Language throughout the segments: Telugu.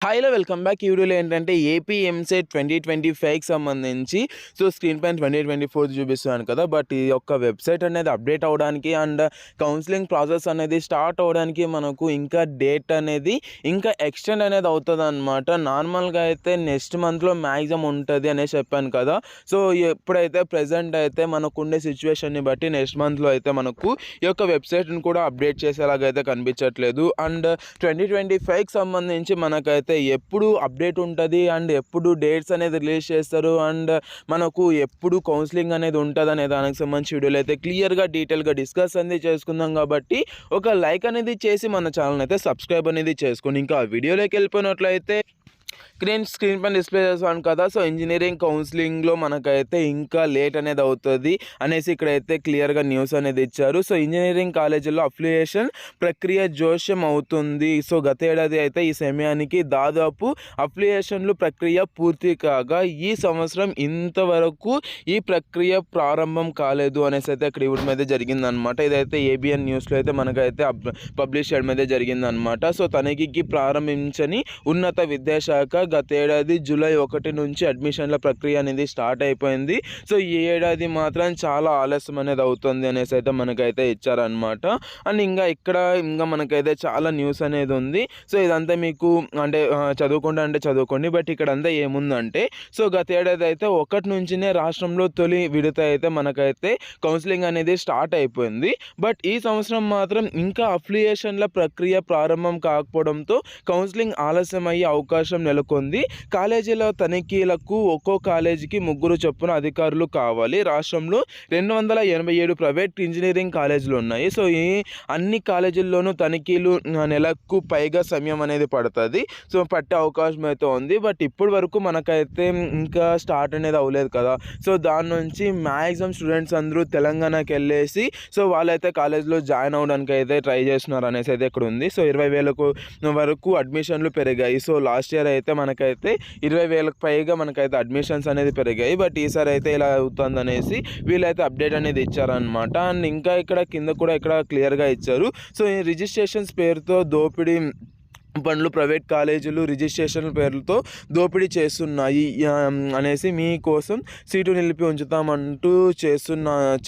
హాయ్‌లో వెల్కమ్ బ్యాక్. ఈ వీడియోలో ఏంటంటే ఏపీ ఎంసెట్ 2025కి సంబంధించి స్క్రీన్ పైన 2024 చూపిస్తున్నాను కదా! బట్ ఈ యొక్క వెబ్‌సైట్ అనేది అప్డేట్ అవ్వడానికి అండ్ కౌన్సెలింగ్ ప్రాసెస్ అనేది స్టార్ట్ అవ్వడానికి మనకు ఇంకా డేట్ అనేది ఇంకా ఎక్స్‌టెండ్ అనేది అవుతదనమాట. నార్మల్‌గా అయితే నెక్స్ట్ మంత్‌లో మాక్సిమం ఉంటది అనేసి చెప్పాను కదా! సో, ఎప్పుడైతే ప్రెజెంట్ అయితే మనకుండే సిట్యుయేషన్‌ని బట్టి నెక్స్ట్ మంత్‌లో అయితే మనకు ఈ యొక్క వెబ్‌సైట్‌ని కూడా అప్డేట్ చేసేలాగా అయితే కనిపించట్లేదు. అండ్ 2025కి సంబంధించి మనకైతే ఎప్పుడు అప్డేట్ ఉంటది అండ్ ఎప్పుడు డేట్స్ అనేది రిలీజ్ చేస్తారు అండ్ మనకు ఎప్పుడు కౌన్సెలింగ్ అనేది ఉంటదనే దానికి సంబంధించి వీడియోలో అయితే క్లియర్‌గా, డీటెయిల్‌గా డిస్కస్ అనేది చేసుకుందాం కాబట్టి ఒక లైక్ అనేది చేసి మన ఛానెల్‌ని అయితే సబ్స్క్రైబ్ అనేది చేసుకోండి. ఇంకా వీడియోలోకి వెళ్ళిపోయినట్లయితే స్క్రీన్ పైన డిస్ప్లే చేస్తాను కదా! సో, ఇంజినీరింగ్ కౌన్సెలింగ్‌లో మనకైతే ఇంకా లేట్ అనేది అవుతది అనేసి ఇక్కడైతే క్లియర్‌గా న్యూస్ అనేది ఇచ్చారు. సో, ఇంజినీరింగ్ కాలేజీల్లో అఫిలియేషన్ ప్రక్రియ జోష్యం అవుతుంది. సో, గత ఏడాది అయితే ఈ సమయానికి దాదాపు అఫిలియేషన్‌లు ప్రక్రియ పూర్తి కాగా ఈ సంవత్సరం ఇంతవరకు ఈ ప్రక్రియ ప్రారంభం కాలేదు అనేసి అయితే ఇక్కడ ఇవ్వడం అయితే జరిగిందనమాట. ఇదైతే ఏబిఎన్ న్యూస్‌లో అయితే మనకైతే పబ్లిష్ చేయడం అయితే జరిగిందనమాట. సో, తనిఖీకి ప్రారంభించని ఉన్నత విద్యాశాఖ గతేడాది జూలై 1 నుంచి అడ్మిషన్ల ప్రక్రియ అనేది స్టార్ట్ అయిపోయింది. సో, ఈ ఏడాది మాత్రం చాలా ఆలస్యం అనేది అవుతుంది అనేసి అయితే మనకైతే ఇచ్చారనమాట. అండ్ ఇంకా మనకైతే చాలా న్యూస్ అనేది ఉంది. సో, ఇదంతా మీకు అంటే చదువుకుంటా అంటే చదువుకోండి. బట్ ఇక్కడంతా ఏముందంటే సో, గత ఏడాది అయితే 1 నుంచినే రాష్ట్రంలో తొలి విడత అయితే మనకైతే కౌన్సెలింగ్ అనేది స్టార్ట్ అయిపోయింది. బట్ ఈ సంవత్సరం మాత్రం ఇంకా అఫిలియేషన్ల ప్రక్రియ ప్రారంభం కాకపోవడంతో కౌన్సెలింగ్ ఆలస్యం అయ్యే అవకాశం నెలకొంది. కాలేజీల తనిఖీలకు ఒక్కో కాలేజీకి 3 చొప్పున అధికారులు కావాలి. రాష్ట్రంలో 287 ప్రైవేట్ ఇంజినీరింగ్ కాలేజీలు ఉన్నాయి. సో, ఈ అన్ని కాలేజీల్లోనూ తనిఖీలు నెలకు పైగా సమయం అనేది పడతది. సో, పట్టే అవకాశం అయితే ఉంది. బట్ ఇప్పటి వరకు మనకైతే ఇంకా స్టార్ట్ అనేది అవ్వలేదు కదా! సో, దాని నుంచి మ్యాక్సిమం స్టూడెంట్స్ అందరూ తెలంగాణకెళ్ళేసి సో, వాళ్ళైతే కాలేజీలో జాయిన్ అవ్వడానికి అయితే ట్రై చేస్తున్నారు అనేసి అయితే ఇక్కడ ఉంది. సో, 20,000 వరకు అడ్మిషన్లు పెరిగాయి. సో, లాస్ట్ ఇయర్ అయితే మనకైతే 20,000కి పైగా మనకైతే అడ్మిషన్స్ అనేది పెరిగాయి. బట్ ఈసారి అయితే ఇలా అవుతుందనేసి వీళ్ళైతే అప్డేట్ అనేది ఇచ్చారనమాట. అండ్ ఇంకా ఇక్కడ కింద కూడా ఇక్కడ క్లియర్‌గా ఇచ్చారు. సో, ఈ రిజిస్ట్రేషన్స్ పేరుతో దోపిడీ పనులు ప్రైవేట్ కాలేజీలు రిజిస్ట్రేషన్ల పేర్లతో దోపిడీ చేస్తున్నాయి అనేసి మీకోసం సీటు నిలిపి ఉంచుతామంటూ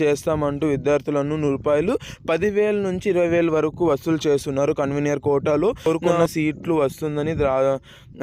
చేస్తామంటూ విద్యార్థులను రూపాయలు 10,000 నుంచి 20,000 వరకు వసూలు చేస్తున్నారు. కన్వీనర్ కోటాలో కోరుకున్న సీట్లు వస్తుందని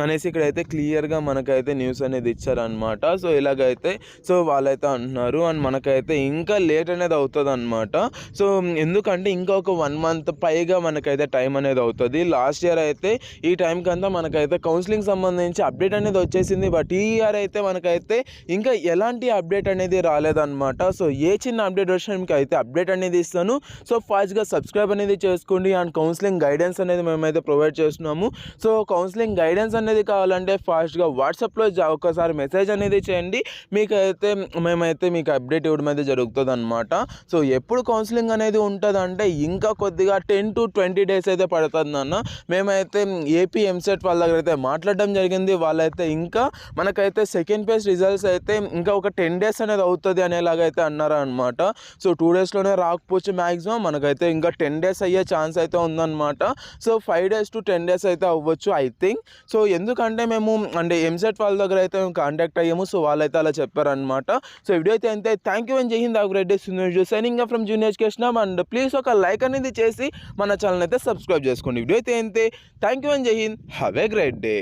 అనేసి ఇక్కడైతే క్లియర్‌గా మనకైతే న్యూస్ అనేది ఇచ్చారనమాట. సో, ఇలాగైతే సో, వాళ్ళైతే అంటున్నారు. అండ్ మనకైతే ఇంకా లేట్ అనేది అవుతుందన్నమాట. సో, ఎందుకంటే ఇంకా ఒక 1 మంత్ పైగా మనకైతే టైం అనేది అవుతుంది. లాస్ట్ ఇయర్ అయితే ఈ టైంకంతా మనకైతే కౌన్సెలింగ్ సంబంధించి అప్డేట్ అనేది వచ్చేసింది. బట్ ఈ ఇయర్ అయితే మనకైతే ఇంకా ఎలాంటి అప్డేట్ అనేది రాలేదన్నమాట. సో, ఏ చిన్న అప్డేట్ వచ్చినా మీకు అయితే అప్డేట్ అనేది ఇస్తాను. సో, ఫాస్ట్‌గా సబ్స్క్రైబ్ అనేది చేసుకోండి. అండ్ కౌన్సెలింగ్ గైడెన్స్ అనేది మేమైతే ప్రొవైడ్ చేస్తున్నాము. సో, కౌన్సెలింగ్ గైడెన్స్ అనేది కావాలంటే ఫాస్ట్‌గా వాట్సాప్‌లో ఒక్కసారి మెసేజ్ అనేది చేయండి. మేమైతే మీకు అప్డేట్ ఇవ్వడం అయితే జరుగుతుందన్నమాట. సో, ఎప్పుడు కౌన్సెలింగ్ అనేది ఉంటదంటే ఇంకా కొద్దిగా 10 to 20 డేస్ అయితే పడుతుంది నాన్న. మేమైతే ఏపీ ఎంసెట్ వాళ్ళ దగ్గర అయితే మాట్లాడడం జరిగింది. వాళ్ళైతే ఇంకా మనకైతే సెకండ్ ఫేజ్ రిజల్ట్స్ అయితే ఇంకా ఒక 10 డేస్ అనేది అవుతుంది అనేలాగా అయితే అన్నారనమాట. సో, 2 డేస్‌లోనే రాకపోవచ్చు మ్యాక్సిమం. మనకైతే ఇంకా 10 డేస్ అయ్యే ఛాన్స్ అయితే ఉందన్నమాట. సో, 5 డేస్ to 10 డేస్ అయితే అవ్వచ్చు ఐ థింక్. సో, ఎందుకంటే మేము అంటే ఎంసెట్ వాళ్ళ దగ్గర అయితే మేము కాంటాక్ట్ అయ్యాము. సో, వాళ్ళైతే అలా చెప్పారనమాట. సో, వీడియో అయితే అంతే. థ్యాంక్ యూ అండ్ జై Hind. Have a great day. Signing off from junior education. And please ఒక లైక్ అనేది చేసి మన ఛానల్ అయితే సబ్స్క్రైబ్ చేసుకోండి. వీడియో అయితే అంతే. థ్యాంక్ యూ అండ్ జై Hind. Have a great day.